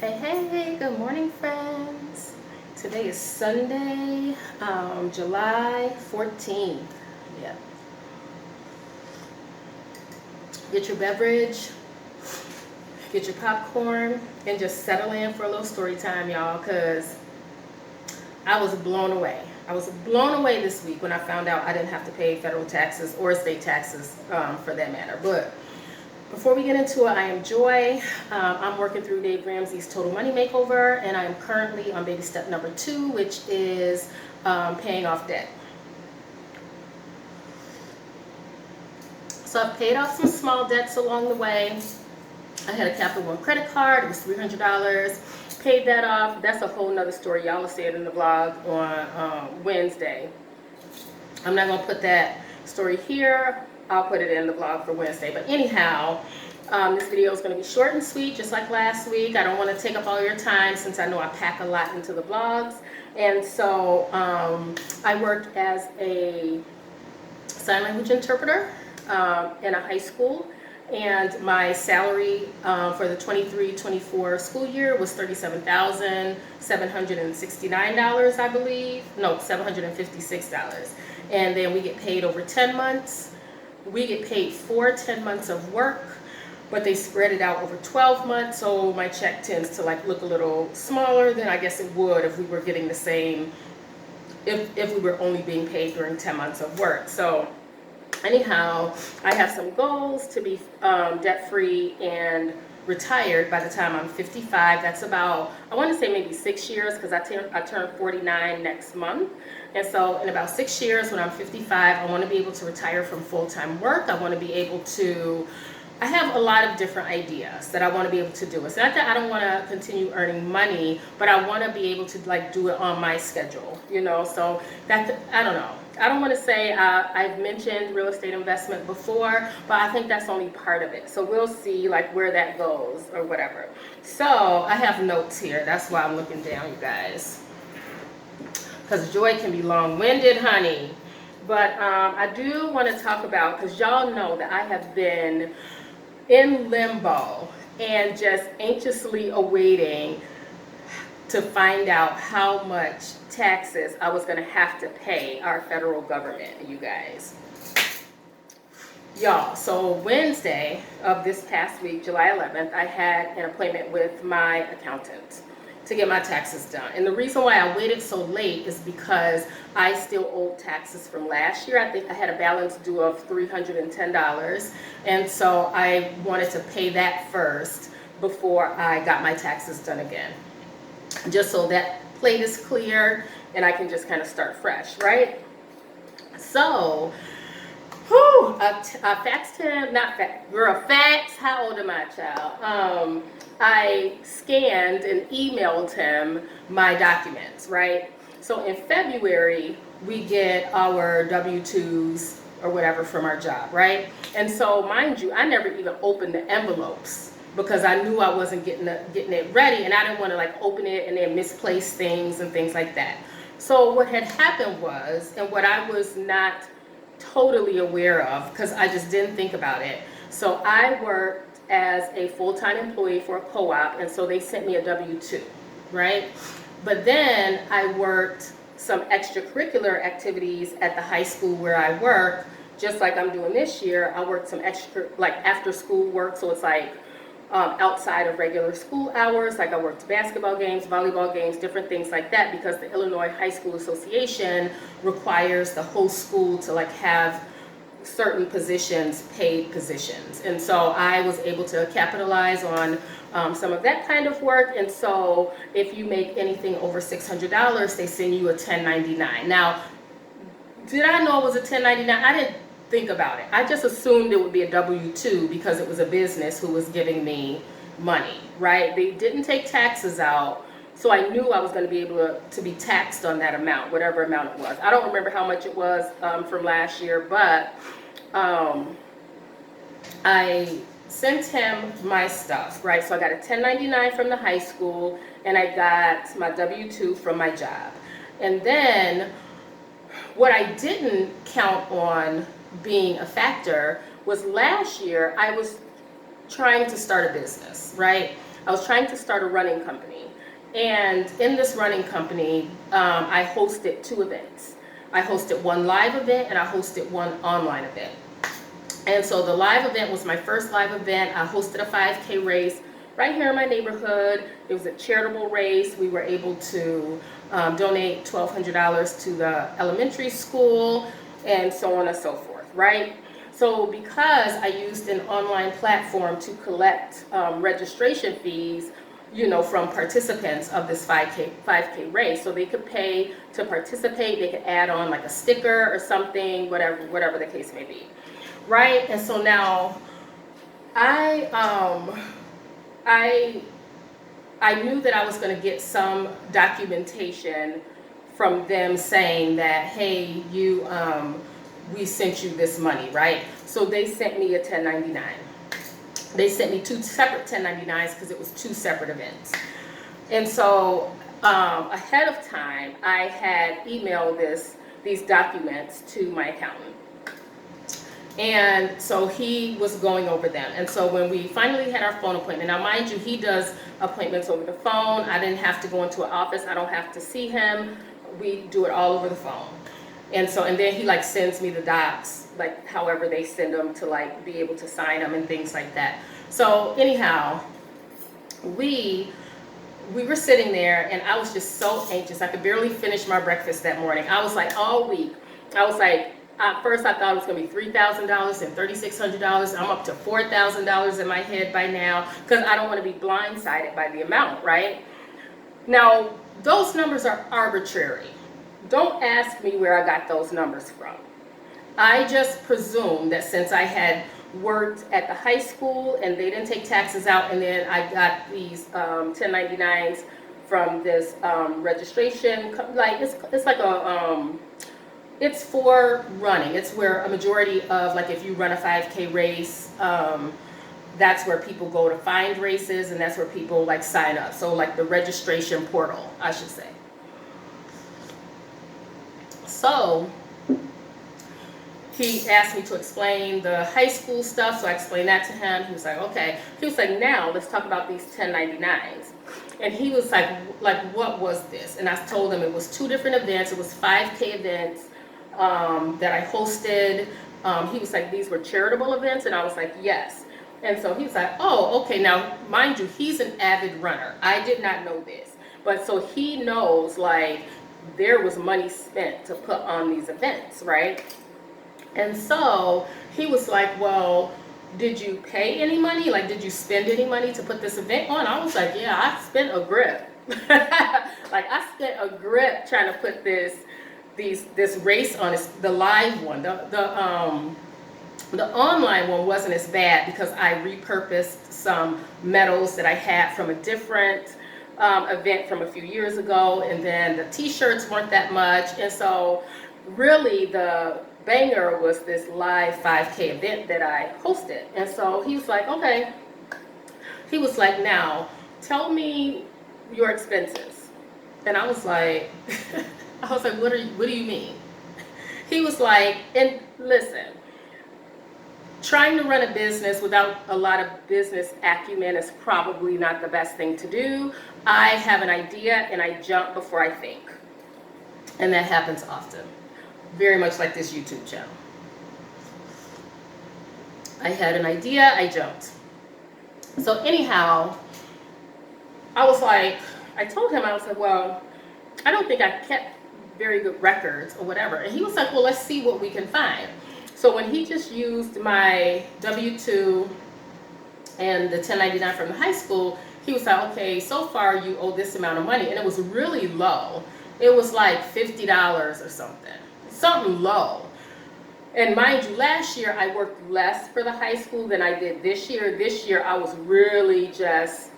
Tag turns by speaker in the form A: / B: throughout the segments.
A: Hey, hey, good morning, friends. Today is Sunday, July 14th. Yeah. Get your beverage, get your popcorn, and just settle in for a little story time, y'all, because I was blown away. I was blown away this week when I found out I didn't have to pay federal taxes or state taxes for that matter. But before we get into it, I am Joy. I'm working through Dave Ramsey's Total Money Makeover, and I am currently on baby step number 2, which is paying off debt. So I've paid off some small debts along the way. I had a Capital One credit card. It was $300. Paid that off. That's a whole nother story. Y'all will see it in the vlog on Wednesday. I'm not going to put that story here. I'll put it in the vlog for Wednesday. But anyhow, this video is going to be short and sweet, just like last week. I don't want to take up all your time since I know I pack a lot into the vlogs. And so I worked as a sign language interpreter in a high school. And my salary for the 23-24 school year was $37,769, I believe. No, $756. And then we get paid over 10 months. We get paid for 10 months of work, but they spread it out over 12 months. So my check tends to like look a little smaller than I guess it would if we were getting the same, if we were only being paid during 10 months of work. So anyhow, I have some goals to be debt-free and retired by the time I'm 55. That's about, I want to say maybe 6 years, because I turn 49 next month. And so in about 6 years, when I'm 55, I want to be able to retire from full-time work. I want to be able to, I have a lot of different ideas that I want to be able to do. It's not that I don't want to continue earning money, but I want to be able to like do it on my schedule, you know. So that, I don't know. I don't want to say I've mentioned real estate investment before, but I think that's only part of it. So we'll see like where that goes or whatever. So I have notes here. That's why I'm looking down, you guys. Because Joy can be long-winded, honey. But I do want to talk about, because y'all know that I have been in limbo and just anxiously awaiting to find out how much taxes I was going to have to pay our federal government, you guys. Y'all, so Wednesday of this past week, July 11th, I had an appointment with my accountant to get my taxes done. And the reason why I waited so late is because I still owed taxes from last year. I think I had a balance due of $310. And so I wanted to pay that first before I got my taxes done again. Just so that plate is clear and I can just kind of start fresh, right? So, I faxed him, not fax, girl, fax, how old am I, child? I scanned and emailed him my documents, right? So in February, we get our W-2s or whatever from our job, right? And so, mind you, I never even opened the envelopes because I knew I wasn't getting it ready, and I didn't want to like open it and then misplace things and things like that. So what had happened was, and what I was not totally aware of because I just didn't think about it. So I worked as a full-time employee for a co-op, and so they sent me a W-2, right? But then I worked some extracurricular activities at the high school where I work, just like I'm doing this year. I worked some extra, like after school work, so it's like outside of regular school hours, like I worked basketball games, volleyball games, different things like that, because the Illinois High School Association requires the whole school to like have certain positions, paid positions. And so I was able to capitalize on some of that kind of work. And so if you make anything over $600, they send you a 1099. Now, did I know it was a 1099? I didn't think about it. I just assumed it would be a W-2 because it was a business who was giving me money, right? They didn't take taxes out, so I knew I was going to be able to be taxed on that amount, whatever amount it was. I don't remember how much it was from last year, but I sent him my stuff, right? So I got a 1099 from the high school, and I got my W-2 from my job. And then what I didn't count on being a factor was last year I was trying to start a business, right? I was trying to start a running company. And in this running company, I hosted 2 events. I hosted one live event and I hosted one online event. And so the live event was my first live event. I hosted a 5K race right here in my neighborhood. It was a charitable race. We were able to donate $1,200 to the elementary school and so on and so forth, right? So because I used an online platform to collect registration fees, you know, from participants of this 5K race, so they could pay to participate. They could add on like a sticker or something, whatever the case may be, right? And so now I knew that I was going to get some documentation from them saying that, hey, we sent you this money, right? So they sent me a 1099. They sent me 2 separate 1099s because it was 2 separate events. And so ahead of time, I had emailed these documents to my accountant. And so he was going over them. And so when we finally had our phone appointment, now mind you, he does appointments over the phone. I didn't have to go into an office. I don't have to see him. We do it all over the phone. And so, and then he like sends me the docs, like however they send them to like be able to sign them and things like that. So anyhow, we were sitting there and I was just so anxious. I could barely finish my breakfast that morning. I was like all week, I was like, at first I thought it was going to be $3,000 and $3,600. I'm up to $4,000 in my head by now because I don't want to be blindsided by the amount, right? Now, those numbers are arbitrary. Don't ask me where I got those numbers from. I just presumed that since I had worked at the high school and they didn't take taxes out, and then I got these 1099s from this registration, like it's like a it's for running. It's where a majority of, like if you run a 5K race, that's where people go to find races, and that's where people like sign up. So like the registration portal, I should say. So he asked me to explain the high school stuff, so I explained that to him. He was like, okay. He was like, now let's talk about these 1099s. And he was like, what was this? And I told him it was 2 different events. It was 5K events that I hosted. He was like, these were charitable events? And I was like, yes. And so he was like, oh, okay. Now, mind you, he's an avid runner. I did not know this. But so he knows, like, there was money spent to put on these events, right? And so he was like, well, did you pay any money? Like, did you spend any money to put this event on? I was like, yeah, I spent a grip. Like, I spent a grip trying to put this race on. The live one. The online one wasn't as bad because I repurposed some medals that I had from a different event from a few years ago, and then the t-shirts weren't that much. And so really the banger was this live 5K event that I hosted. And so he was like, okay. He was like, now tell me your expenses. And I was like, what do you mean? He was like, and listen, trying to run a business without a lot of business acumen is probably not the best thing to do. I have an idea and I jump before I think. And that happens often. Very much like this YouTube channel. I had an idea, I jumped. So anyhow, I was like, I told him, I was like, well, I don't think I kept very good records or whatever. And he was like, well, let's see what we can find. So when he just used my W-2 and the 1099 from the high school, he was like, okay, so far you owe this amount of money. And it was really low. It was like $50 or something low. And mind you, last year I worked less for the high school than I did this year. This year I was really just,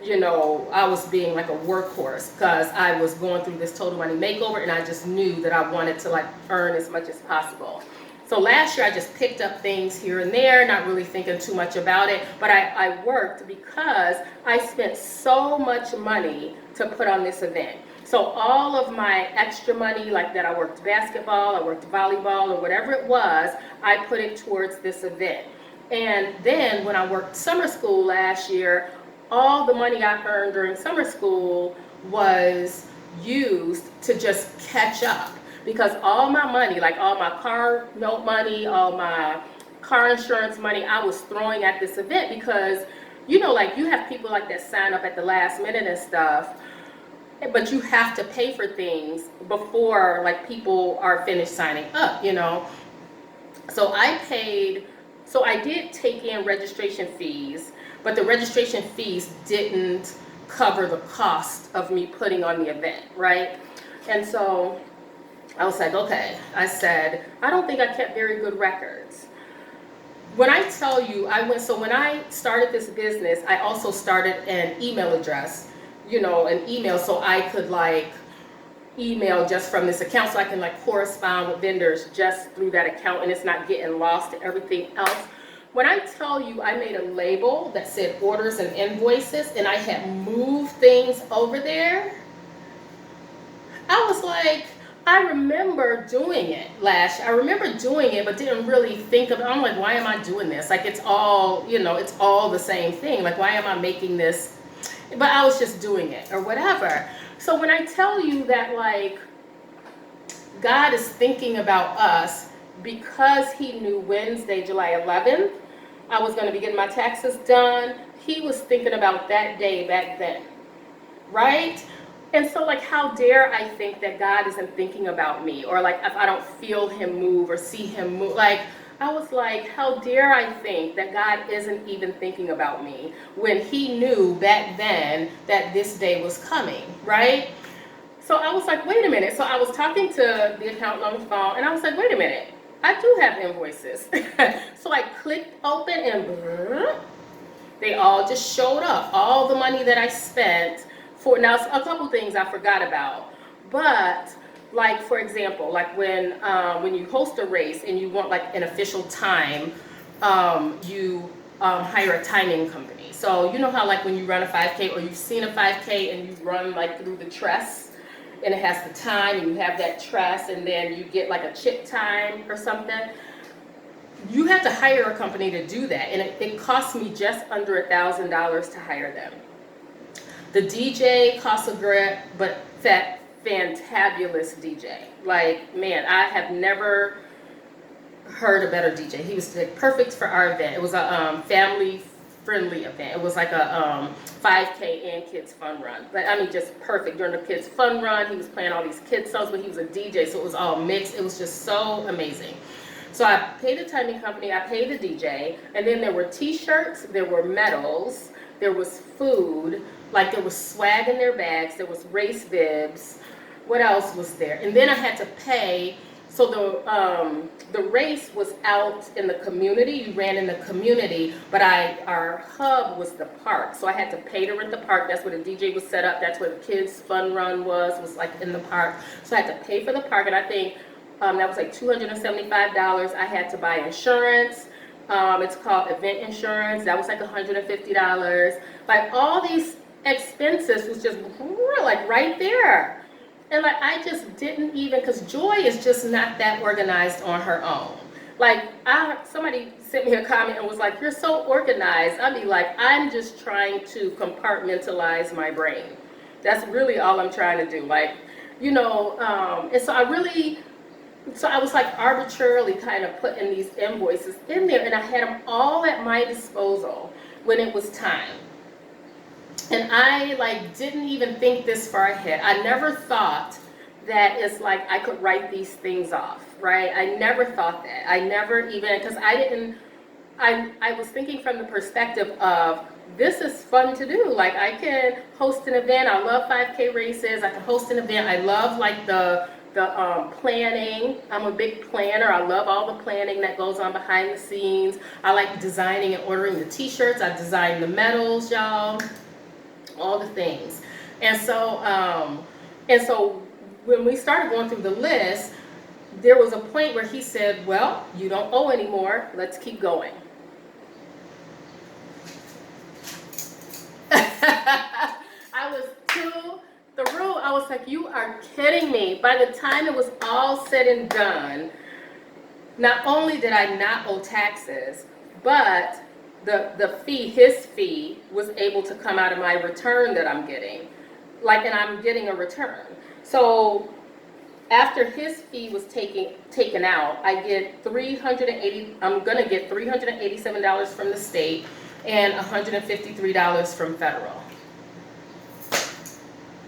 A: you know, I was being like a workhorse because I was going through this total money makeover, and I just knew that I wanted to like earn as much as possible. So last year I just picked up things here and there, not really thinking too much about it, but I worked because I spent so much money to put on this event. So all of my extra money, like that I worked basketball, I worked volleyball, or whatever it was, I put it towards this event. And then when I worked summer school last year, all the money I earned during summer school was used to just catch up, because all my money, like all my car note money, all my car insurance money, I was throwing at this event, because you know, like you have people like that sign up at the last minute and stuff, but you have to pay for things before like people are finished signing up, you know. So I did take in registration fees, but the registration fees didn't cover the cost of me putting on the event, right? And so I was like, okay, I said, I don't think I kept very good records. When I tell you, when I started this business, I also started an email address, you know, an email, so I could like email just from this account, so I can like correspond with vendors just through that account, and it's not getting lost to everything else. When I tell you I made a label that said orders and invoices, and I had moved things over there, I was like, I remember doing it I remember doing it, but didn't really think of it. I'm like, why am I doing this? Like, it's all, you know, it's all the same thing. Like, why am I making this? But I was just doing it or whatever. So when I tell you that, like, God is thinking about us because he knew Wednesday, July 11th, I was going to be getting my taxes done. He was thinking about that day back then, right? And so, like, how dare I think that God isn't thinking about me? Or, like, if I don't feel him move or see him move. Like, I was like, how dare I think that God isn't even thinking about me when he knew back then that this day was coming, right? So I was like, wait a minute. So I was talking to the accountant on the phone, and I was like, wait a minute. I do have invoices. So I clicked open, and they all just showed up. All the money that I spent. Now, a couple things I forgot about, but like, for example, like when you host a race and you want like an official time, you hire a timing company. So you know how like when you run a 5K, or you've seen a 5K and you run like through the tress, and it has the time, and you have that tress, and then you get like a chip time or something. You have to hire a company to do that, and it cost me just under $1,000 to hire them. The DJ costs a grip, but that fantabulous DJ. Like, man, I have never heard a better DJ. He was like, perfect for our event. It was a family-friendly event. It was like a 5K and kids fun run. But I mean, just perfect. During the kids fun run, he was playing all these kids songs, but he was a DJ, so it was all mixed. It was just so amazing. So I paid the timing company, I paid the DJ, and then there were t-shirts, there were medals, there was food, like there was swag in their bags, there was race bibs. What else was there? And then I had to pay. So the race was out in the community. You ran in the community, but our hub was the park. So I had to pay to rent the park. That's where the DJ was set up. That's where the kids' fun run was like in the park. So I had to pay for the park, and I think that was like $275. I had to buy insurance. It's called event insurance. That was like $150. Like, all these expenses was just like right there. And like, I just didn't even, because Joy is just not that organized on her own. Like, somebody sent me a comment and was like, you're so organized. I'd be like, I'm just trying to compartmentalize my brain. That's really all I'm trying to do. Like, you know, and so I was like arbitrarily kind of putting these invoices in there, and I had them all at my disposal when it was time. And I like didn't even think this far ahead. I never thought that it's like I could write these things off, right? I never thought that. I never even, because I was thinking from the perspective of, this is fun to do. Like, I can host an event. I love 5K races. I can host an event. I love like the planning. I'm a big planner. I love all the planning that goes on behind the scenes. I like designing and ordering the t-shirts. I design the medals, y'all. All the things. And so when we started going through the list, there was a point where he said, well, you don't owe anymore. Let's keep going. I was like, you are kidding me. By the time it was all said and done, not only did I not owe taxes, but his fee was able to come out of my return that I'm getting. Like, and I'm getting a return. So after his fee was taken out, I'm gonna get $387 from the state and $153 from federal.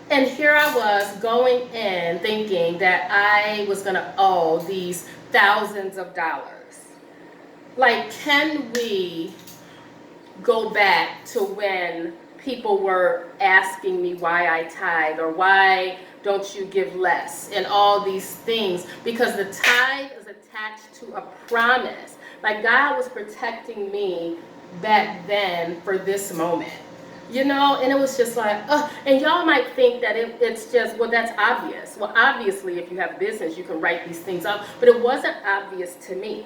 A: And here I was going in thinking that I was gonna owe these thousands of dollars. Like, can we go back to when people were asking me why I tithe, or why don't you give less, and all these things, because the tithe is attached to a promise. Like, God was protecting me back then for this moment, you know. And it was just like, and y'all might think that it's just, well, that's obvious. Well, obviously, if you have business, you can write these things up, but it wasn't obvious to me.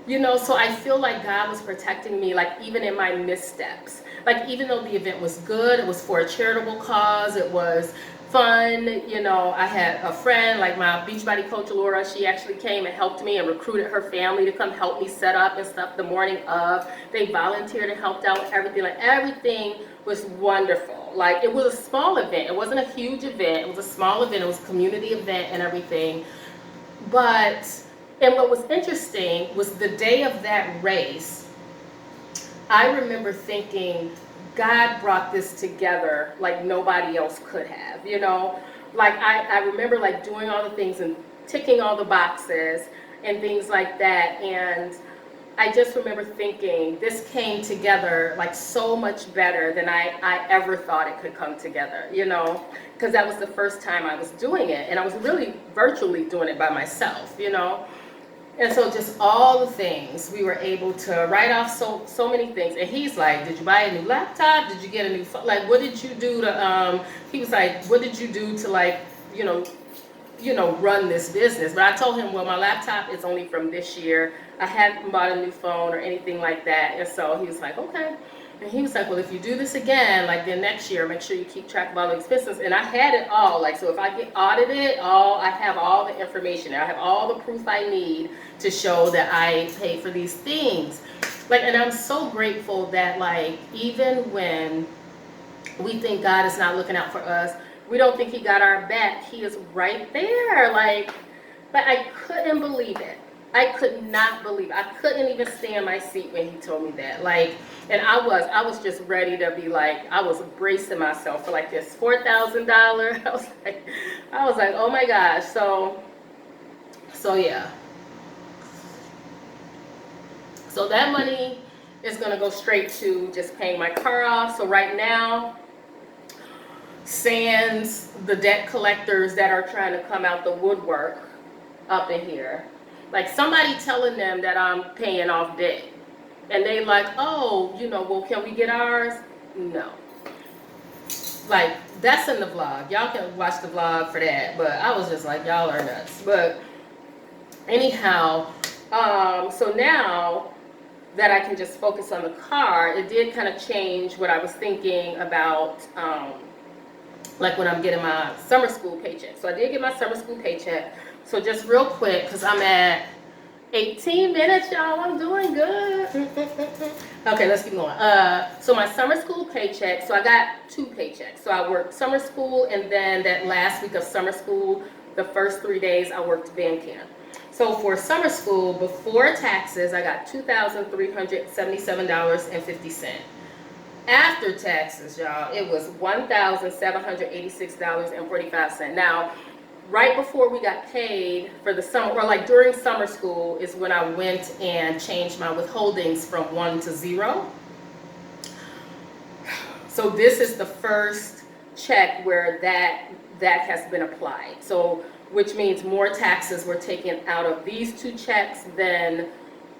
A: You know, so I feel like God was protecting me, like, even in my missteps. Like, even though the event was good, it was for a charitable cause, it was fun, you know. I had a friend, like my Beachbody coach, Laura, she actually came and helped me and recruited her family to come help me set up and stuff the morning of. They volunteered and helped out with everything. Like, everything was wonderful. Like, it was a small event. It wasn't a huge event. It was a small event. It was a community event and everything. And what was interesting was the day of that race, I remember thinking, God brought this together like nobody else could have, you know? Like, I remember, like, doing all the things and ticking all the boxes and things like that. And I just remember thinking, this came together like so much better than I ever thought it could come together, you know? Because that was the first time I was doing it. And I was really virtually doing it by myself, you know? And so just all the things, we were able to write off so many things. And he's like, did you buy a new laptop? Did you get a new phone? Like, what did you do to, he was like, what did you do to, like, you know, run this business? But I told him, well, my laptop is only from this year. I hadn't bought a new phone or anything like that. And so he was like, okay. And he was like, well, if you do this again, like, then next year, make sure you keep track of all the expenses. And I had it all. Like, so if I get audited, I have all the information. I have all the proof I need to show that I pay for these things. Like, and I'm so grateful that, like, even when we think God is not looking out for us, we don't think he got our back, he is right there. Like, but I couldn't believe it. I could not believe it. I couldn't even stay in my seat when he told me that. Like, and I was just ready to be like, I was bracing myself for like this $4,000. I was like, oh my gosh. So yeah. So that money is gonna go straight to just paying my car off. So right now, sans the debt collectors that are trying to come out the woodwork up in here. Like, somebody telling them that I'm paying off debt. And they like, oh, you know, well, can we get ours? No. Like, that's in the vlog. Y'all can watch the vlog for that. But I was just like, y'all are nuts. But anyhow, so now that I can just focus on the car, it did kind of change what I was thinking about, like, when I'm getting my summer school paycheck. So I did get my summer school paycheck. So just real quick, because I'm at 18 minutes, y'all. I'm doing good. Okay, let's keep going. So my summer school paycheck, so I got 2 paychecks. So I worked summer school, and then that last week of summer school, the first 3 days, I worked band camp. So for summer school, before taxes, I got $2,377.50. After taxes, y'all, it was $1,786.45. Now, right before we got paid for the summer, or like during summer school, is when I went and changed my withholdings from 1 to 0. So this is the first check where that has been applied. So, which means more taxes were taken out of these 2 checks than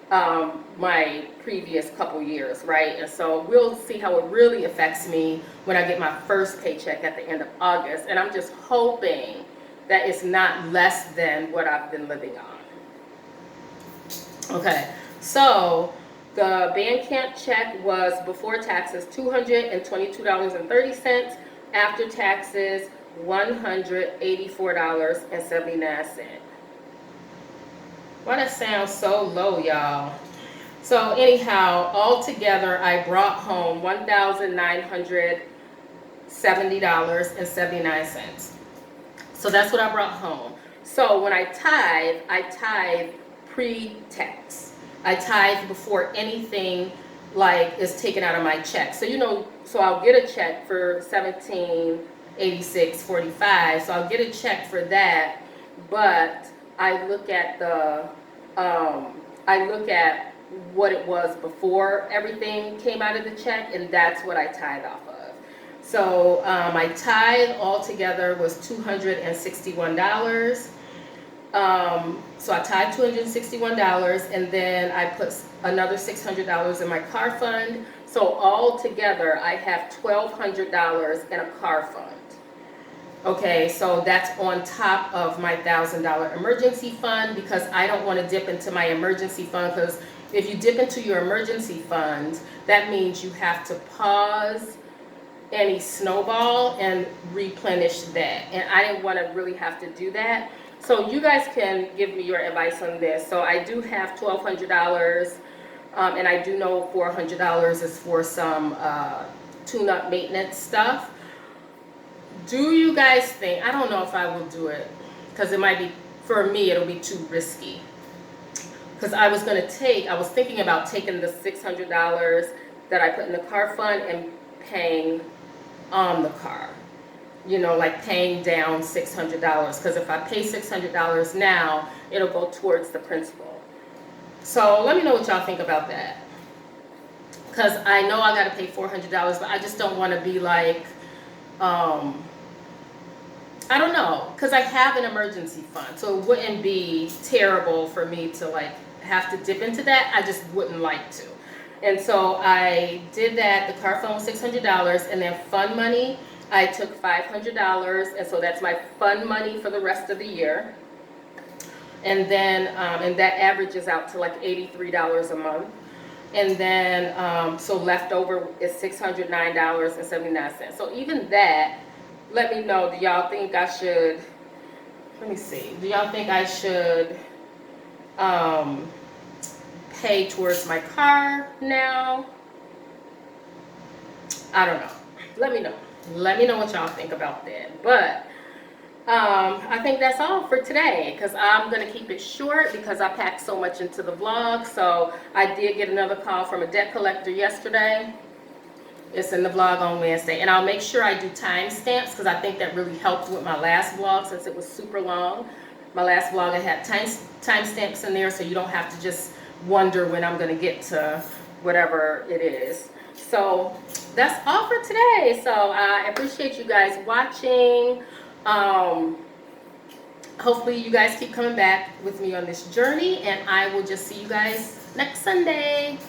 A: my previous couple years, right? And so we'll see how it really affects me when I get my first paycheck at the end of August. And I'm just hoping that it's not less than what I've been living on. Okay, so the band camp check was before taxes $222.30, after taxes $184.79. Why that sounds so low, y'all? So anyhow, altogether, I brought home $1,970.79. So that's what I brought home. So when I tithe pre-tax. I tithe before anything like is taken out of my check. So so I'll get a check for 1786.45. So I'll get a check for that, but I look at what it was before everything came out of the check, and that's what I tithe off of. So my tithe altogether was $261. So I tithe $261, and then I put another $600 in my car fund. So altogether, I have $1,200 in a car fund. Okay, so that's on top of my $1,000 emergency fund, because I don't want to dip into my emergency fund, because if you dip into your emergency fund, that means you have to pause any snowball and replenish that. And I didn't want to really have to do that. So you guys can give me your advice on this. So I do have $1,200, and I do know $400 is for some tune-up maintenance stuff. Do you guys think, I don't know if I will do it, because it might be, for me, it'll be too risky. Because I was thinking about taking the $600 that I put in the car fund and paying on the car. Like paying down $600. Because if I pay $600 now, it'll go towards the principal. So let me know what y'all think about that. Because I know I got to pay $400, but I just don't want to be like, I don't know, because I have an emergency fund, so it wouldn't be terrible for me to like have to dip into that. I just wouldn't like to. And so I did that. The car fund was $600, and then fund money, I took $500, and so that's my fund money for the rest of the year. And then and that averages out to like $83 a month. And then so leftover is $609.79. So even that, let me know, do y'all think I should, let me see, do y'all think I should pay towards my car now? I don't know. Let me know. Let me know what y'all think about that. But I think that's all for today, because I'm going to keep it short because I packed so much into the vlog. So I did get another call from a debt collector yesterday. It's in the vlog on Wednesday. And I'll make sure I do timestamps, because I think that really helped with my last vlog, since it was super long. My last vlog, I had timestamps in there, so you don't have to just wonder when I'm going to get to whatever it is. So that's all for today. So I appreciate you guys watching. Hopefully you guys keep coming back with me on this journey, and I will just see you guys next Sunday.